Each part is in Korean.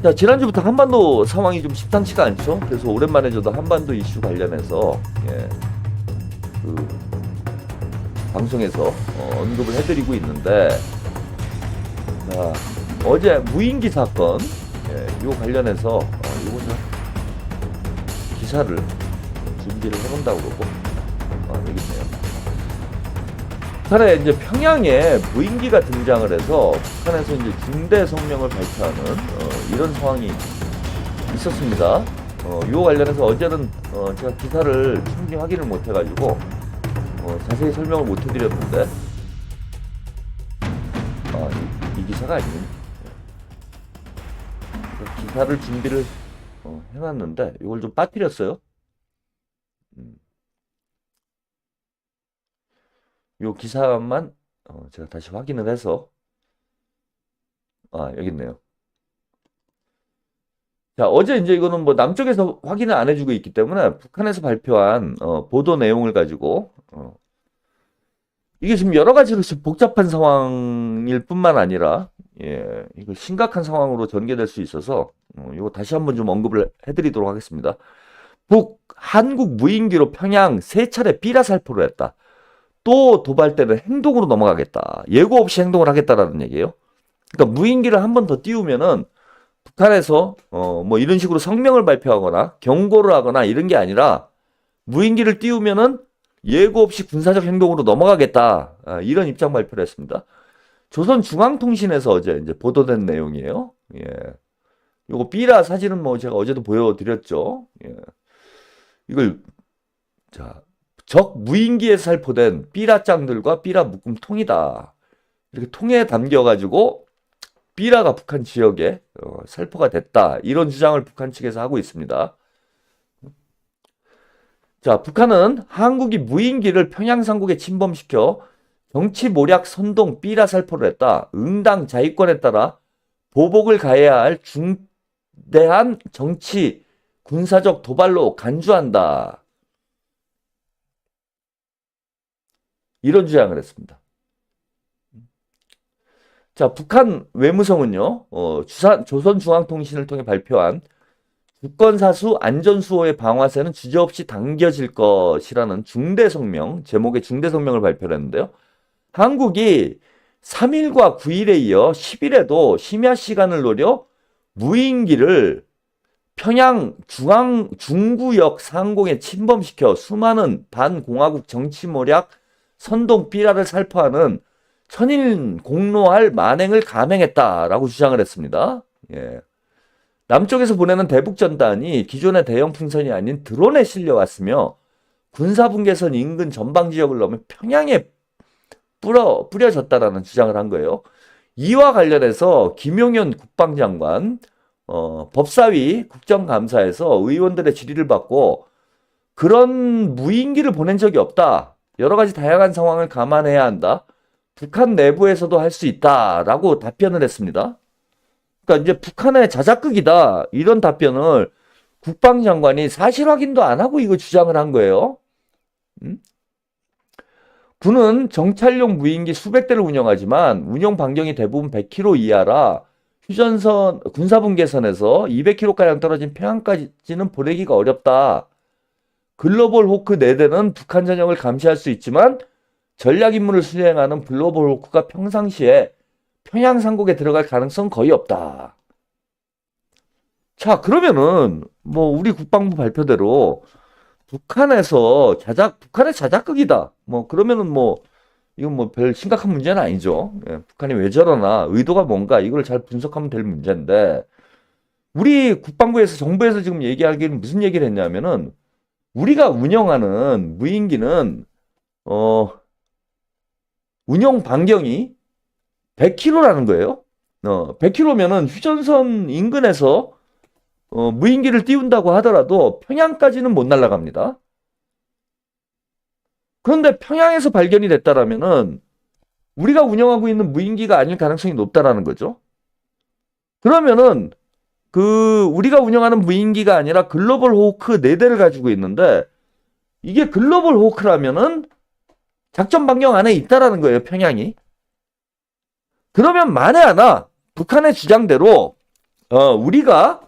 자, 지난주부터 한반도 상황이 좀 심상치가 않죠. 그래서 오랜만에 저도 한반도 이슈 관련해서 그 방송에서 언급을 해드리고 있는데, 자, 어제 무인기 사건, 요 관련해서 요거 기사를 준비를 해본다고 그러고 여기 있네요. 북한에 이제 평양에 무인기가 등장을 해서 북한에서 이제 중대 성명을 발표하는 이런 상황이 있었습니다. 요 관련해서 어제는 제가 기사를 충분히 확인을 못 해가지고 자세히 설명을 못 해드렸는데, 이 기사가 아니네. 기사를 준비를 해놨는데 이걸 좀 빠뜨렸어요. 요 기사만 제가 다시 확인을 해서 여기 있네요. 자, 어제 이제 이거는 뭐 남쪽에서 확인을 안 해주고 있기 때문에 북한에서 발표한 보도 내용을 가지고 이게 지금 여러 가지로 복잡한 상황일 뿐만 아니라 이거 심각한 상황으로 전개될 수 있어서 이거 다시 한번 좀 언급을 해드리도록 하겠습니다. 한국 무인기로 평양 3차례 삐라 살포를 했다. 또 도발대는 행동으로 넘어가겠다. 예고 없이 행동을 하겠다라는 얘기예요. 그러니까 무인기를 한 번 더 띄우면은 북한에서 뭐 이런 식으로 성명을 발표하거나 경고를 하거나 이런 게 아니라 무인기를 띄우면은 예고 없이 군사적 행동으로 넘어가겠다. 이런 입장 발표를 했습니다. 조선중앙통신에서 어제 이제 보도된 내용이에요. 요거 삐라 사진은 뭐 제가 어제도 보여드렸죠. 이걸 적 무인기에 살포된 삐라짱들과 삐라 묶음 통이다. 이렇게 통에 담겨가지고 삐라가 북한 지역에 살포가 됐다. 이런 주장을 북한 측에서 하고 있습니다. 자, 북한은 한국이 무인기를 평양 상국에 침범시켜 정치 모략 선동 삐라 살포를 했다. 응당 자위권에 따라 보복을 가해야 할 중대한 정치 군사적 도발로 간주한다. 이런 주장을 했습니다. 자, 북한 외무성은요, 조선중앙통신을 통해 발표한 주권사수 안전수호의 방아쇠는 주저없이 당겨질 것이라는 중대 성명, 제목의 중대 성명을 발표를 했는데요. 한국이 3일과 9일에 이어 10일에도 심야 시간을 노려 무인기를 평양 중구역 상공에 침범시켜 수많은 반공화국 정치모략 선동 삐라를 살포하는 천일 공로할 만행을 감행했다라고 주장을 했습니다. 남쪽에서 보내는 대북전단이 기존의 대형 풍선이 아닌 드론에 실려왔으며 군사분계선 인근 전방지역을 넘어 평양에 뿌려졌다라는 주장을 한 거예요. 이와 관련해서 김용현 국방장관 법사위 국정감사에서 의원들의 질의를 받고 그런 무인기를 보낸 적이 없다. 여러 가지 다양한 상황을 감안해야 한다. 북한 내부에서도 할 수 있다라고 답변을 했습니다. 그러니까 이제 북한의 자작극이다. 이런 답변을 국방장관이 사실 확인도 안 하고 이거 주장을 한 거예요. 군은 정찰용 무인기 수백 대를 운영하지만 운영 반경이 대부분 100km 이하라 휴전선 군사분계선에서 200km가량 떨어진 평양까지는 보내기가 어렵다. 글로벌 호크 4대는 북한 전역을 감시할 수 있지만 전략 임무를 수행하는 글로벌 호크가 평상시에 평양 상국에 들어갈 가능성 거의 없다. 자, 그러면은 뭐 우리 국방부 발표대로 북한의 자작극이다. 뭐 그러면은 뭐 이건 뭐 별 심각한 문제는 아니죠. 북한이 왜 저러나 의도가 뭔가 이걸 잘 분석하면 될 문제인데, 우리 국방부에서 정부에서 지금 얘기하기는 무슨 얘기를 했냐면은 우리가 운영하는 무인기는 운영 반경이 100km라는 거예요. 100km면은 휴전선 인근에서 무인기를 띄운다고 하더라도 평양까지는 못 날아갑니다. 그런데 평양에서 발견이 됐다라면은 우리가 운영하고 있는 무인기가 아닐 가능성이 높다라는 거죠. 그러면은 우리가 운영하는 무인기가 아니라 글로벌 호크 4대를 가지고 있는데, 이게 글로벌 호크라면은 작전 반경 안에 있다라는 거예요, 평양이. 그러면 만에 하나 북한의 주장대로 우리가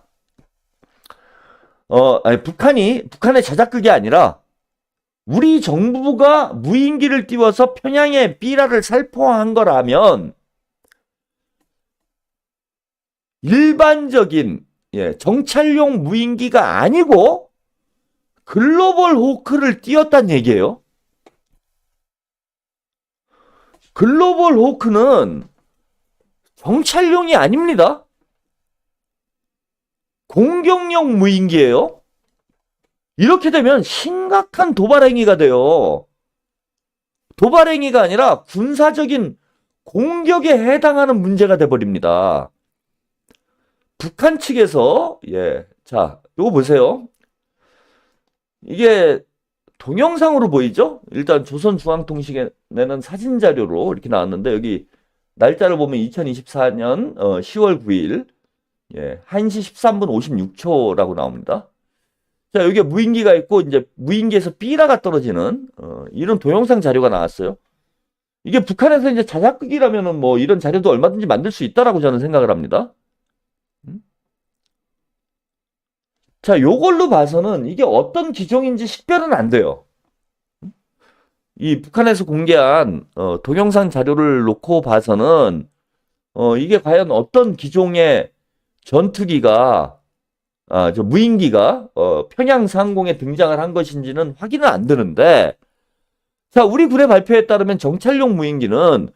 아니, 북한의 자작극이 아니라 우리 정부가 무인기를 띄워서 평양의 삐라를 살포한 거라면 일반적인 정찰용 무인기가 아니고 글로벌 호크를 띄웠단 얘기예요. 글로벌 호크는 정찰용이 아닙니다. 공격용 무인기예요. 이렇게 되면 심각한 도발행위가 돼요. 도발행위가 아니라 군사적인 공격에 해당하는 문제가 돼버립니다. 북한 측에서 자, 이거 보세요. 이게 동영상으로 보이죠? 일단 조선중앙통신에 내는 사진 자료로 이렇게 나왔는데 여기 날짜를 보면 2024년 10월 9일 1시 13분 56초라고 나옵니다. 자, 여기에 무인기가 있고 이제 무인기에서 삐라가 떨어지는 이런 동영상 자료가 나왔어요. 이게 북한에서 이제 자작극이라면은 뭐 이런 자료도 얼마든지 만들 수 있다라고 저는 생각을 합니다. 자, 요걸로 봐서는 이게 어떤 기종인지 식별은 안 돼요. 이 북한에서 공개한 동영상 자료를 놓고 봐서는 이게 과연 어떤 기종의 전투기가 저 무인기가 평양 상공에 등장을 한 것인지는 확인은 안 되는데, 자, 우리 군의 발표에 따르면 정찰용 무인기는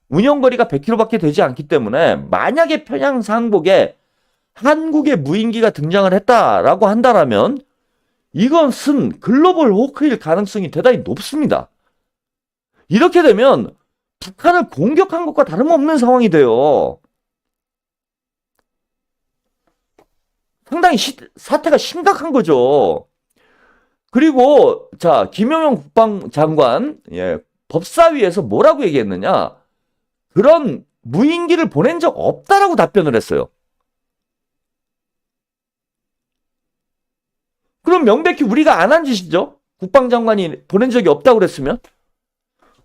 운영거리가 100km밖에 되지 않기 때문에 만약에 평양 상공에 한국의 무인기가 등장을 했다라고 한다라면 이것은 글로벌 호크일 가능성이 대단히 높습니다. 이렇게 되면 북한을 공격한 것과 다름없는 상황이 돼요. 상당히 사태가 심각한 거죠. 그리고 자, 김영현 국방장관 법사위에서 뭐라고 얘기했느냐? 그런 무인기를 보낸 적 없다라고 답변을 했어요. 그럼 명백히 우리가 안 한 짓이죠? 국방장관이 보낸 적이 없다고 그랬으면?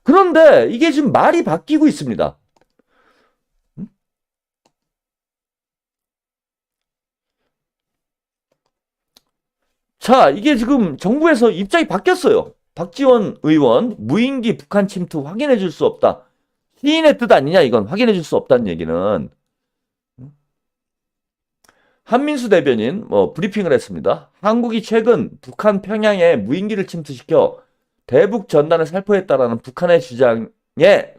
그런데 이게 지금 말이 바뀌고 있습니다. 자, 이게 지금 정부에서 입장이 바뀌었어요. 박지원 의원, 무인기 북한 침투 확인해 줄 수 없다. 시인의 뜻 아니냐, 이건. 확인해 줄 수 없다는 얘기는. 한민수 대변인 브리핑을 했습니다. 한국이 최근 북한 평양에 무인기를 침투시켜 대북 전단을 살포했다라는 북한의 주장에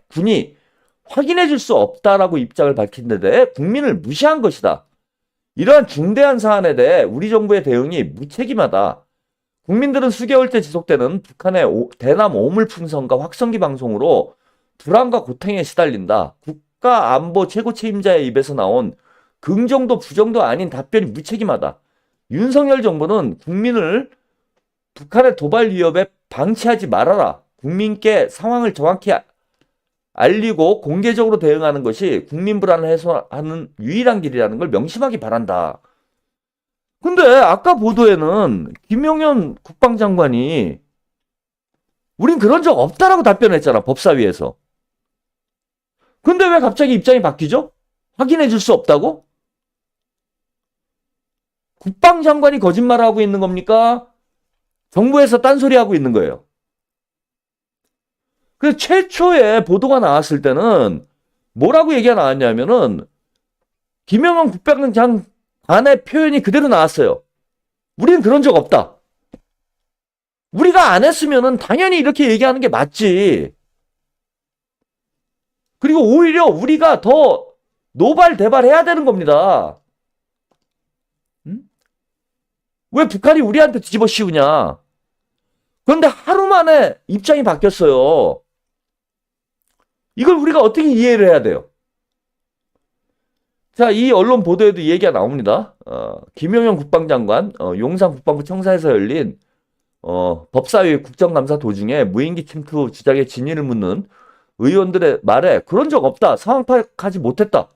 군이 확인해 줄 수 없다라고 입장을 밝힌 데 대해 국민을 무시한 것이다. 이러한 중대한 사안에 대해 우리 정부의 대응이 무책임하다. 국민들은 수개월째 지속되는 북한의 대남 오물풍선과 확성기 방송으로 불안과 고통에 시달린다. 국가안보 최고 책임자의 입에서 나온 긍정도 부정도 아닌 답변이 무책임하다. 윤석열 정부는 국민을 북한의 도발 위협에 방치하지 말아라. 국민께 상황을 정확히 알리고 공개적으로 대응하는 것이 국민 불안을 해소하는 유일한 길이라는 걸 명심하기 바란다. 근데 아까 보도에는 김용현 국방장관이 우린 그런 적 없다라고 답변했잖아, 법사위에서. 근데 왜 갑자기 입장이 바뀌죠? 확인해 줄 수 없다고? 국방장관이 거짓말하고 있는 겁니까? 정부에서 딴소리하고 있는 거예요. 그래서 최초에 보도가 나왔을 때는 뭐라고 얘기가 나왔냐면은 김영환 국방장관의 표현이 그대로 나왔어요. 우리는 그런 적 없다. 우리가 안 했으면은 당연히 이렇게 얘기하는 게 맞지. 그리고 오히려 우리가 더 노발대발해야 되는 겁니다. 왜 북한이 우리한테 뒤집어 씌우냐. 그런데 하루 만에 입장이 바뀌었어요. 이걸 우리가 어떻게 이해를 해야 돼요? 자, 이 언론 보도에도 이 얘기가 나옵니다. 김용현 국방장관, 용산 국방부 청사에서 열린 법사위 국정감사 도중에 무인기 침투 주장의 진위를 묻는 의원들의 말에 그런 적 없다. 상황 파악하지 못했다.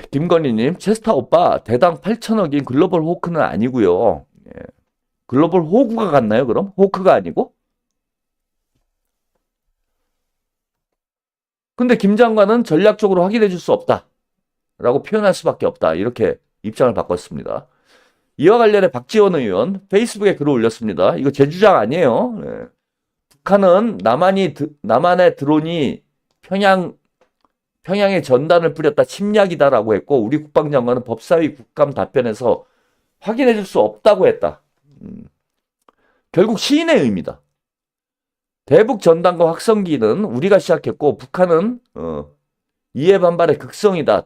김건희님, 체스타 오빠 대당 8천억인 글로벌 호크는 아니고요. 글로벌 호구가 같나요, 그럼? 호크가 아니고? 근데 김 장관은 전략적으로 확인해 줄 수 없다. 라고 표현할 수밖에 없다. 이렇게 입장을 바꿨습니다. 이와 관련해 박지원 의원 페이스북에 글을 올렸습니다. 이거 제 주장 아니에요. 네. 북한은 남한의 드론이 평양에 전단을 뿌렸다 침략이다라고 했고 우리 국방장관은 법사위 국감 답변에서 확인해 줄 수 없다고 했다. 결국 시인의 의미다. 대북 전단과 확성기는 우리가 시작했고 북한은 이에 반발의 극성이다.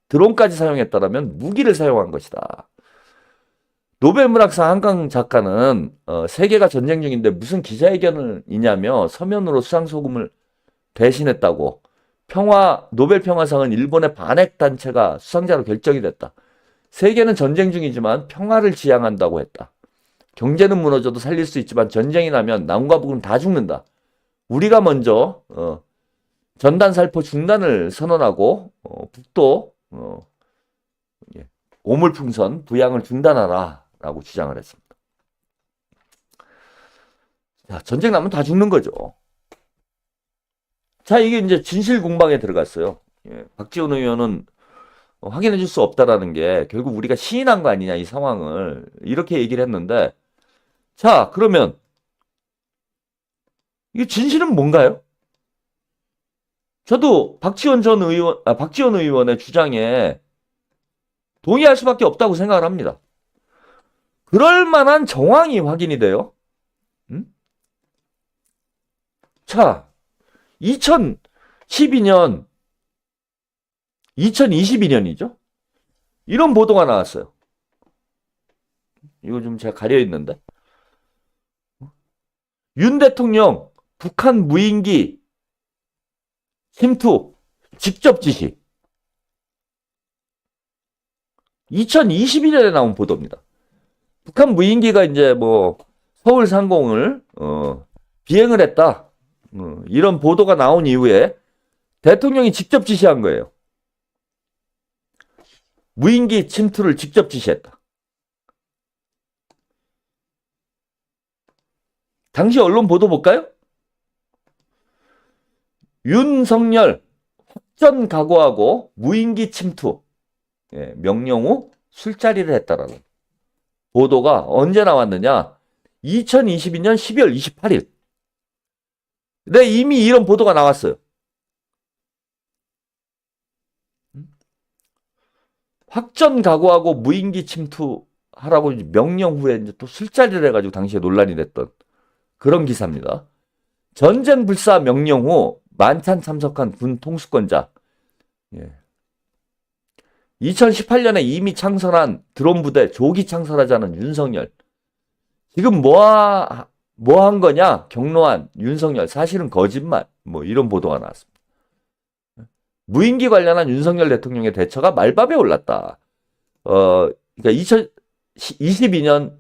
드론까지 사용했다라면 무기를 사용한 것이다. 노벨문학상 한강 작가는 세계가 전쟁 중인데 무슨 기자회견을 이냐며 서면으로 수상소금을 대신했다고. 노벨 평화상은 일본의 반핵 단체가 수상자로 결정이 됐다. 세계는 전쟁 중이지만 평화를 지향한다고 했다. 경제는 무너져도 살릴 수 있지만 전쟁이 나면 남과 북은 다 죽는다. 우리가 먼저 전단 살포 중단을 선언하고 북도 오물풍선 부양을 중단하라 라고 주장을 했습니다. 자, 전쟁 나면 다 죽는 거죠. 자, 이게 이제 진실 공방에 들어갔어요. 예, 박지원 의원은 확인해 줄 수 없다라는 게 결국 우리가 시인한 거 아니냐 이 상황을 이렇게 얘기를 했는데 자, 그러면 이 진실은 뭔가요? 저도 박지원 의원의 주장에 동의할 수밖에 없다고 생각을 합니다. 그럴 만한 정황이 확인이 돼요. 자, 2012년, 2022년이죠? 이런 보도가 나왔어요. 이거 좀 제가 가려 있는데. 윤 대통령 북한 무인기 침투 직접 지시. 2022년에 나온 보도입니다. 북한 무인기가 이제 서울 상공을 비행을 했다. 이런 보도가 나온 이후에 대통령이 직접 지시한 거예요. 무인기 침투를 직접 지시했다. 당시 언론 보도 볼까요? 윤석열 확전 각오하고 무인기 침투 명령 후 술자리를 했다라는 보도가 언제 나왔느냐? 2022년 12월 28일. 네, 이미 이런 보도가 나왔어요. 확전 각오하고 무인기 침투하라고 명령 후에 이제 또 술자리를 해가지고 당시에 논란이 됐던 그런 기사입니다. 전쟁 불사 명령 후 만찬 참석한 군 통수권자. 2018년에 이미 창설한 드론 부대 조기 창설하자는 윤석열. 지금 뭐 한 거냐? 경로한 윤석열. 사실은 거짓말. 이런 보도가 나왔습니다. 무인기 관련한 윤석열 대통령의 대처가 말밥에 올랐다. 그러니까 2022년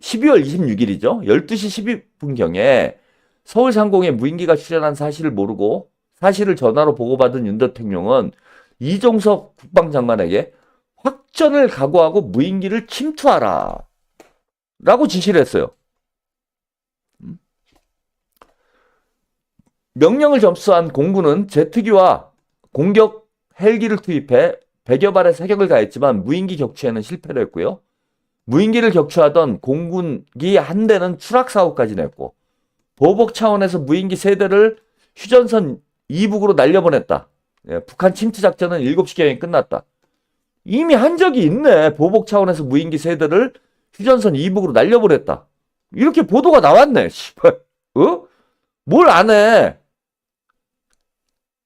12월 26일이죠. 12시 12분경에 서울 상공에 무인기가 출현한 사실을 모르고 사실을 전화로 보고받은 윤 대통령은 이종석 국방장관에게 확전을 각오하고 무인기를 침투하라 라고 지시를 했어요. 명령을 접수한 공군은 제트기와 공격 헬기를 투입해 100여 발의 사격을 가했지만 무인기 격추에는 실패를 했고요. 무인기를 격추하던 공군기 한 대는 추락 사고까지 냈고 보복 차원에서 무인기 3대를 휴전선 이북으로 날려보냈다. 북한 침투 작전은 7시경에 끝났다. 이미 한 적이 있네. 보복 차원에서 무인기 3대를 휴전선 이북으로 날려보냈다. 이렇게 보도가 나왔네. 씨발. 뭘 안 해.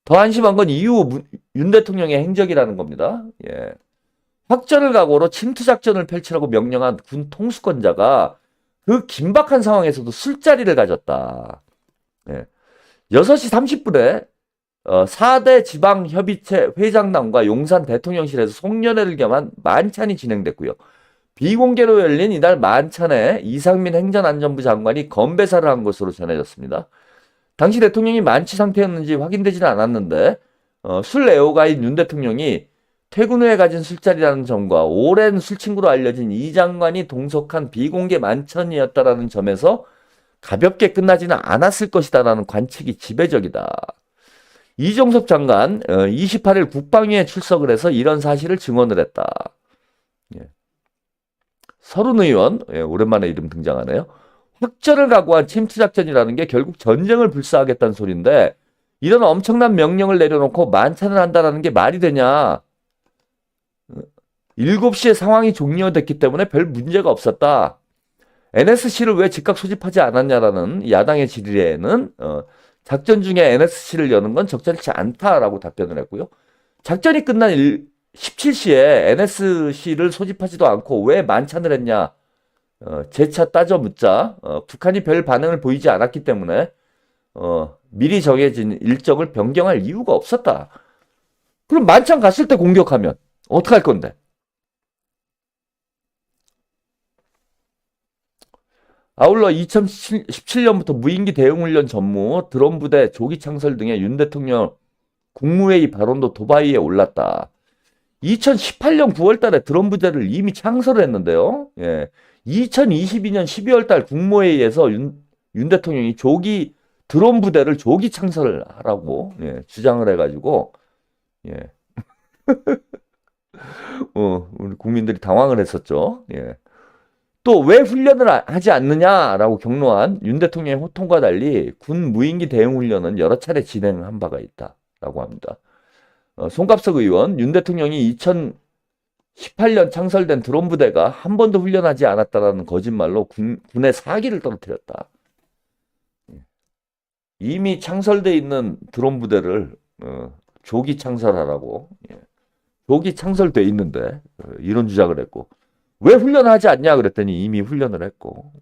더 한심한 건 이후 윤 대통령의 행적이라는 겁니다. 확전을 각오로 침투 작전을 펼치라고 명령한 군 통수권자가 그 긴박한 상황에서도 술자리를 가졌다. 6시 30분에 4대 지방협의체 회장단과 용산 대통령실에서 송년회를 겸한 만찬이 진행됐고요. 비공개로 열린 이날 만찬에 이상민 행정안전부 장관이 건배사를 한 것으로 전해졌습니다. 당시 대통령이 만취 상태였는지 확인되지는 않았는데 술 애호가인 윤 대통령이 퇴근 후에 가진 술자리라는 점과 오랜 술친구로 알려진 이 장관이 동석한 비공개 만찬이었다라는 점에서 가볍게 끝나지는 않았을 것이다라는 관측이 지배적이다. 이종섭 장관 28일 국방위에 출석을 해서 이런 사실을 증언을 했다. 예. 서른 의원, 오랜만에 이름 등장하네요. 확전을 각오한 침투작전이라는 게 결국 전쟁을 불사하겠다는 소린데 이런 엄청난 명령을 내려놓고 만찬을 한다는 게 말이 되냐. 7시에 상황이 종료됐기 때문에 별 문제가 없었다. NSC를 왜 즉각 소집하지 않았냐라는 야당의 질의에는 작전 중에 NSC를 여는 건 적절치 않다라고 답변을 했고요. 작전이 끝난 17시에 NSC를 소집하지도 않고 왜 만찬을 했냐. 재차 따져 묻자 북한이 별 반응을 보이지 않았기 때문에 미리 정해진 일정을 변경할 이유가 없었다. 그럼 만찬 갔을 때 공격하면 어떡할 건데? 아울러 2017년부터 무인기 대응훈련 전무, 드론 부대, 조기 창설 등의 윤 대통령 국무회의 발언도 도바이에 올랐다. 2018년 9월 달에 드론 부대를 이미 창설을 했는데요. 예. 2022년 12월 달 국무회의에서 윤 대통령이 드론 부대를 조기 창설을 하라고 주장을 해가지고 예. 우리 국민들이 당황을 했었죠. 예. 또 왜 훈련을 하지 않느냐라고 경로한 윤 대통령의 호통과 달리 군 무인기 대응 훈련은 여러 차례 진행한 바가 있다라고 합니다. 송갑석 의원, 윤 대통령이 2018년 창설된 드론 부대가 한 번도 훈련하지 않았다라는 거짓말로 군의 사기를 떨어뜨렸다. 이미 창설돼 있는 드론 부대를 조기 창설하라고 조기 창설돼 있는데 이런 주장을 했고 왜 훈련하지 않냐 그랬더니 이미 훈련을 했고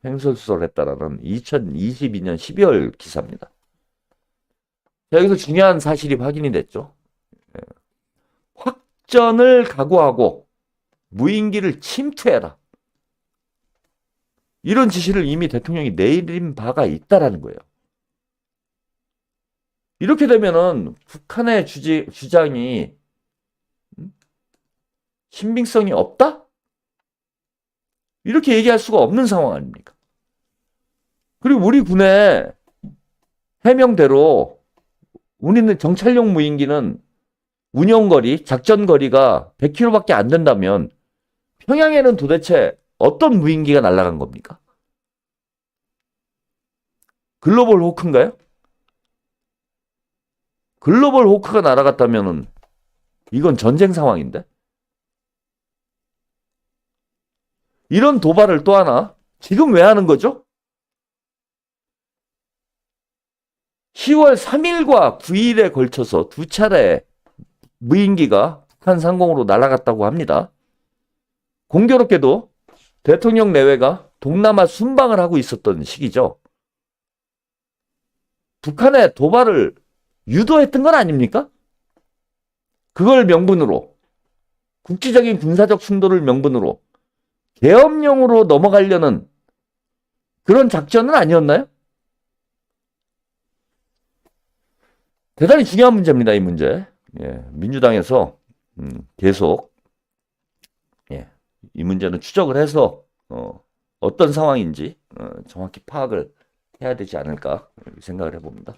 횡설수설했다라는 2022년 12월 기사입니다. 여기서 중요한 사실이 확인이 됐죠. 확전을 각오하고 무인기를 침투해라. 이런 지시를 이미 대통령이 내린 바가 있다라는 거예요. 이렇게 되면은 북한의 주장이 신빙성이 없다? 이렇게 얘기할 수가 없는 상황 아닙니까? 그리고 우리 군의 해명대로 우리는 정찰용 무인기는 운용거리, 작전거리가 100km밖에 안 된다면 평양에는 도대체 어떤 무인기가 날아간 겁니까? 글로벌 호크인가요? 글로벌 호크가 날아갔다면 이건 전쟁 상황인데? 이런 도발을 또 하나 지금 왜 하는 거죠? 10월 3일과 9일에 걸쳐서 두 차례 무인기가 북한 상공으로 날아갔다고 합니다. 공교롭게도 대통령 내외가 동남아 순방을 하고 있었던 시기죠. 북한의 도발을 유도했던 건 아닙니까? 그걸 명분으로 국지적인 군사적 충돌을 명분으로 계엄령으로 넘어가려는 그런 작전은 아니었나요? 대단히 중요한 문제입니다. 이 문제. 민주당에서 계속 이 문제는 추적을 해서 어떤 상황인지 정확히 파악을 해야 되지 않을까 생각을 해봅니다.